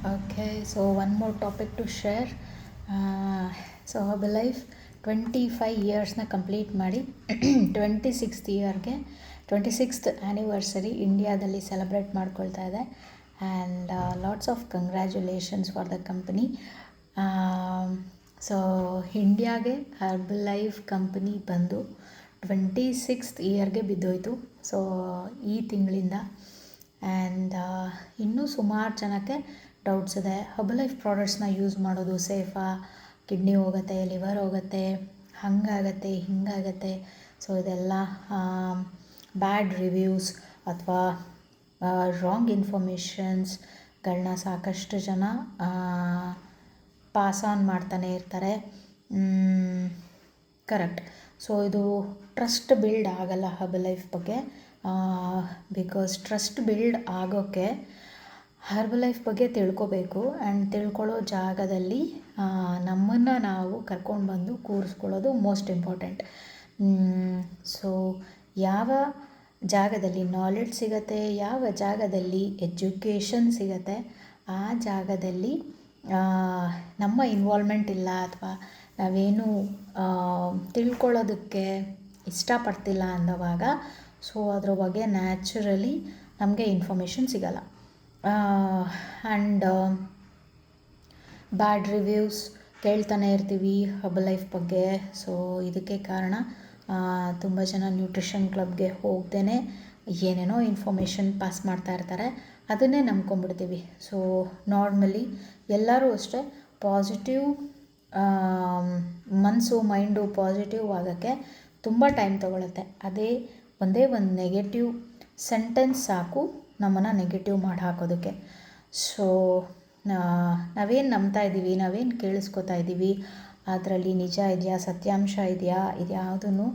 Okay, so one more topic to share. So Herbalife 25 ಇಯರ್ಸ್ನ complete ಮಾಡಿ 26th ಇಯರ್ಗೆ 26th anniversary ಇಂಡಿಯಾದಲ್ಲಿ celebrate ಮಾಡ್ಕೊಳ್ತಾ ಇದೆ. And lots of congratulations for the company. So ಇಂಡಿಯಾಗೆ Herbalife company ಬಂದು 26th ಇಯರ್ಗೆ ಬಿದ್ದೋಯ್ತು. So ಈ ತಿಂಗಳಿಂದ ಆ್ಯಂಡ್ ಇನ್ನೂ ಸುಮಾರು ಜನಕ್ಕೆ ಡೌಟ್ಸ್ ಇದೆ. ಹರ್ಬಲೈಫ್ ಪ್ರಾಡಕ್ಟ್ಸ್ನ ಯೂಸ್ ಮಾಡೋದು ಸೇಫಾ, ಕಿಡ್ನಿ ಹೋಗುತ್ತೆ, ಲಿವರ್ ಹೋಗುತ್ತೆ, ಹಾಗಾಗತ್ತೆ ಹಿಂಗಾಗತ್ತೆ. ಸೊ ಇದೆಲ್ಲ ಬ್ಯಾಡ್ ರಿವ್ಯೂಸ್ ಅಥವಾ ರಾಂಗ್ ಇನ್ಫಾರ್ಮೇಷನ್ಸ್ಗಳನ್ನ ಸಾಕಷ್ಟು ಜನ ಪಾಸ್ ಆನ್ ಮಾಡ್ತಾನೆ ಇರ್ತಾರೆ. ಕರೆಕ್ಟ್. ಸೊ ಇದು ಟ್ರಸ್ಟ್ ಬಿಲ್ಡ್ ಆಗಲ್ಲ ಹರ್ಬಲೈಫ್ ಬಗ್ಗೆ. ಬಿಕಾಸ್ ಟ್ರಸ್ಟ್ ಬಿಲ್ಡ್ ಆಗೋಕ್ಕೆ ಹರ್ಬಲೈಫ್ ಬಗ್ಗೆ ತಿಳ್ಕೊಬೇಕು. ಆ್ಯಂಡ್ ತಿಳ್ಕೊಳ್ಳೋ ಜಾಗದಲ್ಲಿ ನಮ್ಮನ್ನು ನಾವು ಕರ್ಕೊಂಡು ಬಂದು ಕೂರಿಸ್ಕೊಳ್ಳೋದು ಮೋಸ್ಟ್ ಇಂಪಾರ್ಟೆಂಟ್. ಸೊ ಯಾವ ಜಾಗದಲ್ಲಿ ನಾಲೆಡ್ಜ್ ಸಿಗುತ್ತೆ, ಯಾವ ಜಾಗದಲ್ಲಿ ಎಜುಕೇಷನ್ ಸಿಗುತ್ತೆ, ಆ ಜಾಗದಲ್ಲಿ ನಮ್ಮ ಇನ್ವಾಲ್ವ್ಮೆಂಟ್ ಇಲ್ಲ ಅಥವಾ ನಾವೇನು ತಿಳ್ಕೊಳ್ಳೋದಕ್ಕೆ ಇಷ್ಟಪಡ್ತಿಲ್ಲ ಅಂದವಾಗ ಸೊ ಅದ್ರ ಬಗ್ಗೆ ನ್ಯಾಚುರಲಿ ನಮಗೆ ಇನ್ಫಾರ್ಮೇಷನ್ ಸಿಗಲ್ಲ. ಆ್ಯಂಡ್ ಬ್ಯಾಡ್ ರಿವ್ಯೂಸ್ ಕೇಳ್ತಾನೆ ಇರ್ತೀವಿ ಹರ್ಬಲೈಫ್ ಬಗ್ಗೆ. ಸೊ ಇದಕ್ಕೆ ಕಾರಣ ತುಂಬ ಜನ ನ್ಯೂಟ್ರಿಷನ್ ಕ್ಲಬ್ಗೆ ಹೋಗ್ದೇ ಏನೇನೋ ಇನ್ಫಾರ್ಮೇಷನ್ ಪಾಸ್ ಮಾಡ್ತಾ ಇರ್ತಾರೆ, ಅದನ್ನೇ ನಂಬ್ಕೊಂಡ್ಬಿಡ್ತೀವಿ. ಸೊ ನಾರ್ಮಲಿ ಎಲ್ಲರೂ ಅಷ್ಟೇ ಪಾಸಿಟಿವ್ ಮೈಂಡು ಪಾಸಿಟಿವ್ ಆಗೋಕ್ಕೆ ತುಂಬ ಟೈಮ್ ತೊಗೊಳುತ್ತೆ. ಅದೇ ಒಂದೇ ಒಂದು ನೆಗೆಟಿವ್ ಸೆಂಟೆನ್ಸ್ ಸಾಕು ನಮ್ಮನ್ನು ನೆಗೆಟಿವ್ ಮಾಡಿ ಹಾಕೋದಕ್ಕೆ. ಸೊ ನಾವೇನು ನಂಬ್ತಾ ಇದ್ದೀವಿ, ನಾವೇನು ಕೇಳಿಸ್ಕೊತಾ ಇದ್ದೀವಿ, ಅದರಲ್ಲಿ ನಿಜ ಇದೆಯಾ, ಸತ್ಯಾಂಶ ಇದೆಯಾ, ಇದ್ಯಾವುದನ್ನು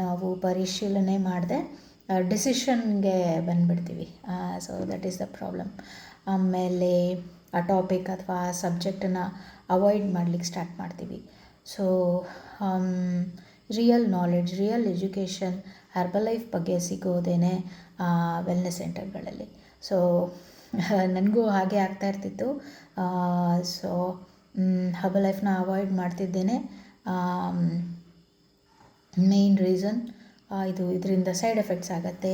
ನಾವು ಪರಿಶೀಲನೆ ಮಾಡದೆ ಡಿಸಿಷನ್ಗೆ ಬಂದುಬಿಡ್ತೀವಿ. So that is the problem. ಆಮೇಲೆ ಆ ಟಾಪಿಕ್ ಅಥವಾ ಆ ಸಬ್ಜೆಕ್ಟನ್ನು ಅವಾಯ್ಡ್ ಮಾಡಲಿಕ್ಕೆ ಸ್ಟಾರ್ಟ್ ಮಾಡ್ತೀವಿ. So real knowledge, real education Herbalife ಬಗ್ಗೆ ಸಿಗೋದೇನೆ ವೆಲ್ನೆಸ್ ಸೆಂಟರ್ಗಳಲ್ಲಿ. ಸೊ ನನಗೂ ಹಾಗೆ ಆಗ್ತಾ ಇರ್ತಿತ್ತು. ಸೊ ಹರ್ಬಲೈಫ್ನ ಅವಾಯ್ಡ್ ಮಾಡ್ತಿದ್ದೇನೆ. ಮೇಯ್ನ್ ರೀಸನ್ ಇದರಿಂದ ಸೈಡ್ ಎಫೆಕ್ಟ್ಸ್ ಆಗುತ್ತೆ.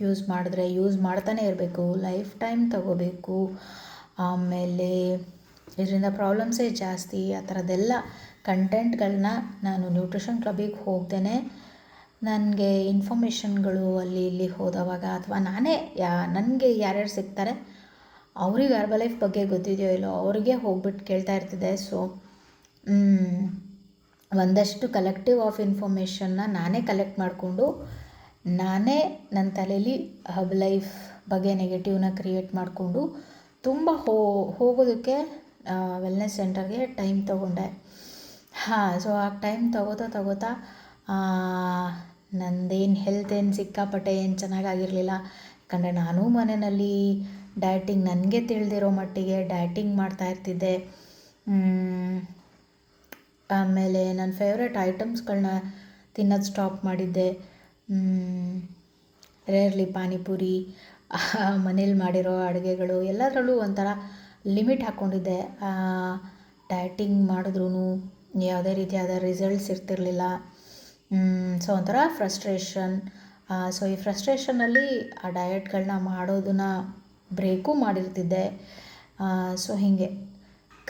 ಯೂಸ್ ಮಾಡಿದ್ರೆ ಯೂಸ್ ಮಾಡ್ತಾನೆ ಇರಬೇಕು, ಲೈಫ್ ಟೈಮ್ ತಗೋಬೇಕು. ಆಮೇಲೆ ಇದರಿಂದ ಪ್ರಾಬ್ಲಮ್ಸೇ ಜಾಸ್ತಿ. ಆ ಥರದ್ದೆಲ್ಲ ಕಂಟೆಂಟ್ಗಳನ್ನ ನಾನು ನ್ಯೂಟ್ರಿಷನ್ ಕ್ಲಬ್ಬಿಗೆ ಹೋಗ್ದೇ ನನಗೆ ಇನ್ಫಾರ್ಮೇಷನ್ಗಳು ಅಲ್ಲಿ ಇಲ್ಲಿ ಹೋದವಾಗ ಅಥವಾ ನಾನೇ ನನಗೆ ಯಾರ್ಯಾರು ಸಿಗ್ತಾರೆ ಅವ್ರಿಗೆ ಹರ್ಬಲೈಫ್ ಬಗ್ಗೆ ಗೊತ್ತಿದೆಯೋ ಇಲ್ಲೋ ಅವ್ರಿಗೆ ಹೋಗ್ಬಿಟ್ಟು ಕೇಳ್ತಾ ಇರ್ತಿದ್ದೆ. ಸೊ ಒಂದಷ್ಟು ಕಲೆಕ್ಟಿವ್ ಆಫ್ ಇನ್ಫಾರ್ಮೇಷನ್ನ ನಾನೇ ಕಲೆಕ್ಟ್ ಮಾಡಿಕೊಂಡು ನಾನೇ ನನ್ನ ತಲೆಯಲ್ಲಿ ಹರ್ಬಲೈಫ್ ಬಗ್ಗೆ ನೆಗೆಟಿವ್ನ ಕ್ರಿಯೇಟ್ ಮಾಡಿಕೊಂಡು ತುಂಬ ಹೋಗೋದಕ್ಕೆ ವೆಲ್ನೆಸ್ ಸೆಂಟರ್ಗೆ ಟೈಮ್ ತೊಗೊಂಡೆ. ಸೊ ಆ ಟೈಮ್ ತಗೋತಾ ನಂದೇನು ಹೆಲ್ತ್ ಏನು ಸಿಕ್ಕಾಪಟ್ಟೆ ಏನು ಚೆನ್ನಾಗಾಗಿರಲಿಲ್ಲ. ಯಾಕಂದರೆ ನಾನು ಮನೆಯಲ್ಲಿ ಡಯಟಿಂಗ್ ನನಗೆ ತಿಳಿದಿರೋ ಮಟ್ಟಿಗೆ ಡಯಟಿಂಗ್ ಮಾಡ್ತಾಯಿರ್ತಿದ್ದೆ. ಆಮೇಲೆ ನನ್ನ ಫೇವ್ರೆಟ್ ಐಟಮ್ಸ್ಗಳನ್ನ ತಿನ್ನೋದು ಸ್ಟಾಪ್ ಮಾಡಿದ್ದೆ. ರೇರ್ಲಿ ಪಾನಿಪುರಿ, ಮನೇಲಿ ಮಾಡಿರೋ ಅಡುಗೆಗಳು ಎಲ್ಲದರಲ್ಲೂ ಒಂಥರ ಲಿಮಿಟ್ ಹಾಕ್ಕೊಂಡಿದ್ದೆ. ಡಯಟಿಂಗ್ ಮಾಡಿದ್ರೂ ಯಾವುದೇ ರೀತಿಯಾದ ರಿಸಲ್ಟ್ಸ್ ಇರ್ತಿರಲಿಲ್ಲ. ಸೊ ಒಂಥರ ಫ್ರಸ್ಟ್ರೇಷನ್. ಸೊ ಈ ಫ್ರಸ್ಟ್ರೇಷನಲ್ಲಿ ಆ ಡಯಟ್ಗಳನ್ನ ಮಾಡೋದನ್ನ ಬ್ರೇಕು ಮಾಡಿರ್ತಿದ್ದೆ. ಸೊ ಹೀಗೆ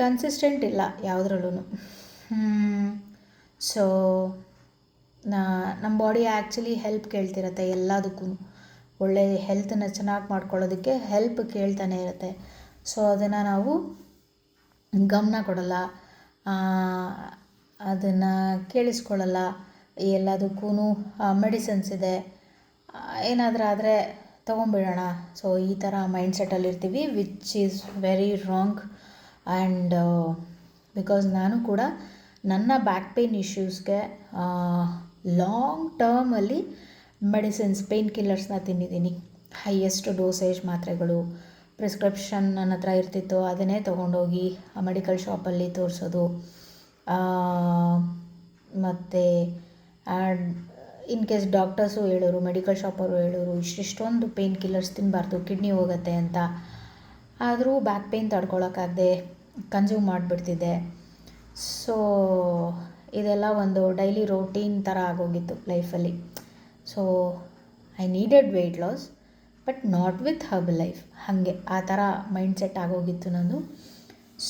ಕನ್ಸಿಸ್ಟೆಂಟ್ ಇಲ್ಲ ಯಾವುದ್ರಲ್ಲೂ. ಸೊ ನಮ್ಮ ಬಾಡಿ ಆ್ಯಕ್ಚುಲಿ ಹೆಲ್ಪ್ ಕೇಳ್ತಿರತ್ತೆ ಎಲ್ಲದಕ್ಕೂ. ಒಳ್ಳೆಯ ಹೆಲ್ತನ್ನ ಚೆನ್ನಾಗಿ ಮಾಡ್ಕೊಳ್ಳೋದಕ್ಕೆ ಹೆಲ್ಪ್ ಕೇಳ್ತಾನೆ ಇರುತ್ತೆ. ಸೊ ಅದನ್ನು ನಾವು ಗಮನ ಕೊಡಲ್ಲ, ಅದನ್ನು ಕೇಳಿಸ್ಕೊಳ್ಳಲ್ಲ. ಎಲ್ಲದಕ್ಕೂ ಮೆಡಿಸಿನ್ಸ್ ಇದೆ, ಏನಾದರೂ ಆದರೆ ತೊಗೊಂಬಿಡೋಣ. ಸೊ ಈ ಥರ ಮೈಂಡ್ಸೆಟ್ಟಲ್ಲಿರ್ತೀವಿ, which is very wrong. And because ನಾನು ಕೂಡ ನನ್ನ ಬ್ಯಾಕ್ ಪೇಯ್ನ್ ಇಶ್ಯೂಸ್ಗೆ ಲಾಂಗ್ ಟರ್ಮಲ್ಲಿ ಮೆಡಿಸಿನ್ಸ್, ಪೇಯ್ನ್ ಕಿಲ್ಲರ್ಸ್ನ ತಿಂದಿದ್ದೀನಿ. ಹೈಯೆಸ್ಟ್ ಡೋಸೇಜ್ ಮಾತ್ರೆಗಳು, ಪ್ರಿಸ್ಕ್ರಿಪ್ಷನ್ ನನ್ನ ಹತ್ರ ಇರ್ತಿತ್ತು, ಅದನ್ನೇ ತೊಗೊಂಡೋಗಿ ಆ ಮೆಡಿಕಲ್ ಶಾಪಲ್ಲಿ ತೋರಿಸೋದು. ಮತ್ತು ಇನ್ ಕೇಸ್ ಡಾಕ್ಟರ್ಸು ಹೇಳೋರು, ಮೆಡಿಕಲ್ ಶಾಪವರು ಹೇಳೋರು ಇಷ್ಟೊಂದು ಪೇಯ್ನ್ ಕಿಲ್ಲರ್ಸ್ ತಿನ್ನಬಾರ್ದು, ಕಿಡ್ನಿ ಹೋಗುತ್ತೆ ಅಂತ. ಆದರೂ ಬ್ಯಾಕ್ ಪೇಯ್ನ್ ತಡ್ಕೊಳಕ್ಕಾಗದೆ ಕನ್ಸ್ಯೂಮ್ ಮಾಡಿಬಿಡ್ತಿದ್ದೆ. ಸೊ ಇದೆಲ್ಲ ಒಂದು ಡೈಲಿ ರೋಟೀನ್ ಥರ ಆಗೋಗಿತ್ತು ಲೈಫಲ್ಲಿ. So I needed weight loss, but not with Herbalife. ಹಾಗೆ ಆ ಥರ ಮೈಂಡ್ಸೆಟ್ ಆಗೋಗಿತ್ತು ನಂದು.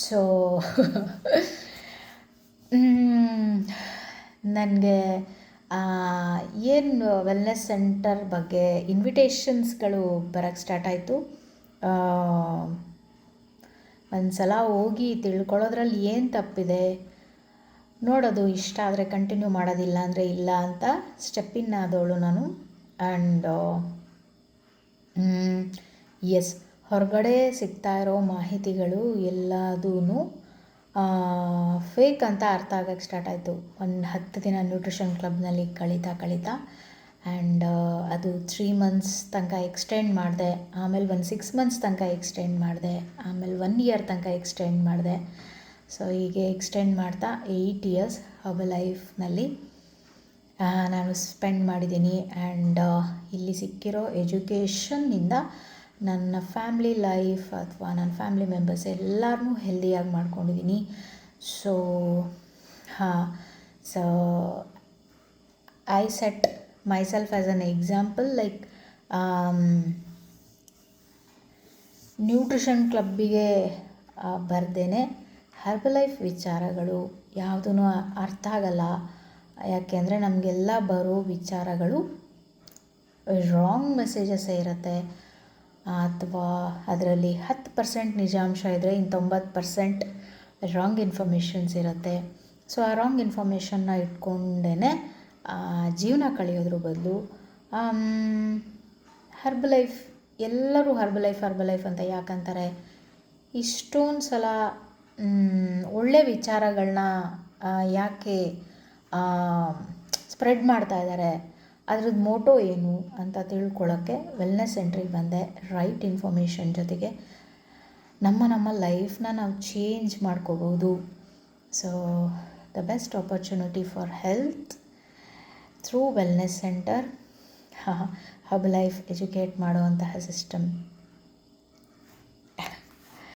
ಸೊ ನನಗೆ ಏನು ವೆಲ್ನೆಸ್ ಸೆಂಟರ್ ಬಗ್ಗೆ ಇನ್ವಿಟೇಷನ್ಸ್ಗಳು ಬರೋಕ್ಕೆ ಸ್ಟಾರ್ಟ್ ಆಯಿತು. ಒಂದು ಸಲ ಹೋಗಿ ತಿಳ್ಕೊಳ್ಳೋದ್ರಲ್ಲಿ ಏನು ತಪ್ಪಿದೆ ನೋಡೋದು, ಇಷ್ಟ ಆದರೆ ಕಂಟಿನ್ಯೂ ಮಾಡೋದಿಲ್ಲ ಅಂದರೆ ಇಲ್ಲ ಅಂತ ಸ್ಟೆಪ್ ಇನ್ ಆದವಳು ನಾನು. ಆ್ಯಂಡ್ ಎಸ್, ಹೊರಗಡೆ ಸಿಗ್ತಾ ಇರೋ ಮಾಹಿತಿಗಳು ಎಲ್ಲದೂ ಫೇಕ್ ಅಂತ ಅರ್ಥ ಆಗೋಕ್ಕೆ ಸ್ಟಾರ್ಟ್ ಆಯಿತು. ಒಂದು 10 ದಿನ ನ್ಯೂಟ್ರಿಷನ್ ಕ್ಲಬ್ನಲ್ಲಿ ಕಳೀತಾ ಆ್ಯಂಡ್ ಅದು 3 months ತನಕ ಎಕ್ಸ್ಟೆಂಡ್ ಮಾಡಿದೆ. ಆಮೇಲೆ ಒಂದು 6 months ತನಕ ಎಕ್ಸ್ಟೆಂಡ್ ಮಾಡಿದೆ. ಆಮೇಲೆ 1 year ತನಕ ಎಕ್ಸ್ಟೆಂಡ್ ಮಾಡಿದೆ. ಸೊ ಹೀಗೆ ಎಕ್ಸ್ಟೆಂಡ್ ಮಾಡ್ತಾ 8 years ಹರ್ಬಲ್ ಲೈಫ್ನಲ್ಲಿ ನಾನು ಸ್ಪೆಂಡ್ ಮಾಡಿದ್ದೀನಿ. ಆ್ಯಂಡ್ ಇಲ್ಲಿ ಸಿಕ್ಕಿರೋ ಎಜುಕೇಷನ್ನಿಂದ ನನ್ನ ಫ್ಯಾಮ್ಲಿ ಲೈಫ್ ಅಥವಾ ನನ್ನ ಫ್ಯಾಮ್ಲಿ ಮೆಂಬರ್ಸ್ ಎಲ್ಲರನ್ನೂ ಹೆಲ್ದಿಯಾಗಿ ಮಾಡ್ಕೊಂಡಿದ್ದೀನಿ. So I set myself as an example. Like nutrition ಕ್ಲಬ್ಬಿಗೆ ಬರ್ದೇನೆ ಹರ್ಬಲ್ ಲೈಫ್ ವಿಚಾರಗಳು ಯಾವುದೂ ಅರ್ಥ ಆಗಲ್ಲ. ಯಾಕೆಂದರೆ ನಮಗೆಲ್ಲ ಬರೋ ವಿಚಾರಗಳು ರಾಂಗ್ ಮೆಸೇಜಸ್ಸೇ ಇರುತ್ತೆ, ಅಥವಾ ಅದರಲ್ಲಿ 10% ನಿಜಾಂಶ ಇದ್ದರೆ ಇನ್ನು 90% ರಾಂಗ್ ಇನ್ಫಾರ್ಮೇಷನ್ಸ್ ಇರುತ್ತೆ. ಸೊ ಆ ರಾಂಗ್ ಇನ್ಫಾರ್ಮೇಷನ್ನ ಇಟ್ಕೊಂಡೇ ಜೀವನ ಕಳೆಯೋದ್ರ ಬದಲು ಹರ್ಬಲ್ ಲೈಫ್, ಎಲ್ಲರೂ ಹರ್ಬಲ್ ಲೈಫ್ ಅಂತ ಯಾಕಂತಾರೆ? ಇಷ್ಟೊಂದು ಸಲ ಒಳ್ಳೆ ವಿಚಾರಗಳನ್ನ ಯಾಕೆ ಸ್ಪ್ರೆಡ್ ಮಾಡ್ತಾ ಇದ್ದಾರೆ, ಅದ್ರದ್ದು ಮೋಟೋ ಏನು ಅಂತ ತಿಳ್ಕೊಳ್ಳೋಕ್ಕೆ ವೆಲ್ನೆಸ್ ಸೆಂಟ್ರಿಗೆ ಬಂದೆ. ರೈಟ್ ಇನ್ಫಾರ್ಮೇಷನ್ ಜೊತೆಗೆ ನಮ್ಮ ಲೈಫ್ನ ನಾವು ಚೇಂಜ್ ಮಾಡ್ಕೋಬೋದು. So the best opportunity for health through wellness centre, herbal life educate ಮಾಡುವಂತಹ ಸಿಸ್ಟಮ್.